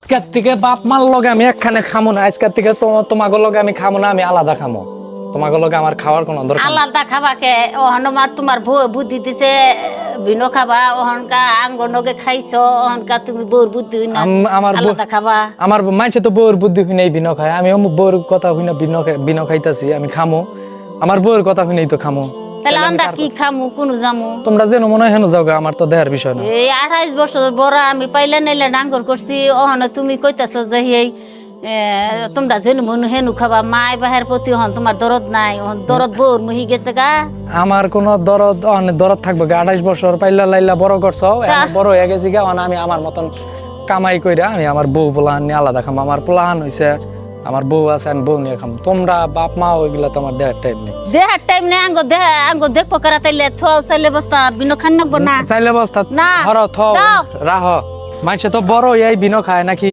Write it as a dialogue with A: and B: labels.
A: আজকের থেকে বাপ মার লগে আমি একখানে খামো না। আজকের থেকে তোমাকে লগে আমি খামো না, আমি আলাদা খামো। তোমাকে লগে আমার খাওয়ার কোনো দরকার নেই।
B: আলাদা খাবাকে ওহনমা তোমার বুদ্ধি দিছে ভিন্ন খাবা ওহনকা আঙ্গনকে খাইছো ওহনকা তুমি বউর বুদ্ধি হই না
A: আমার
B: আলাদা খাবা।
A: আমার মাইছে তো বউর বুদ্ধি হই নাই বিনো খায়, আমি বউর কথা হই না বিনো খাইতাছি, আমি খামো। আমার বউর কথা হই নাই তো খামো।
B: তাহলে আমরা কি খামু কোন জামু?
A: তোমরা যেন মনে হয় হেন যাও, আমার তো দেহার বিষয় না।
B: এই 28 বছর বড় আমি পাইলে নাইলে ডাঙ্গর করছি ওহন তুমি কইতাছো যে এই তোমরা যেন মনে হেনু খাবা মায় বাহের প্রতি হন তোমার দরদ নাই দরদ বউর মহি গেছে গা।
A: আমার কোনো দরদ থাকবে 28 বছর পাইলা লাইলা বড় করছো, এখন বড় হয়ে গেছি গা। আমি আমার মতন কামাই কইরা আমি আমার বউ পোলাহান নিয়ে আলাদা খাম। আমার পোলাহান হইছে, আমার বউ আছে, আমি বউ নিয়ে খাম। তোমরা বাপ মা ওইগুলা তোমার দেহার টাইম নেই।
B: দেহার টাইম নেই আঙ্গ দেখবো করা তাইলে থো চাইলে বস্তা বিনো খান নাকবো না
A: চাইলে বস্তা
B: না
A: ধরো থ রাহ। মাইছে তো বড় এই বিনো খায় নাকি?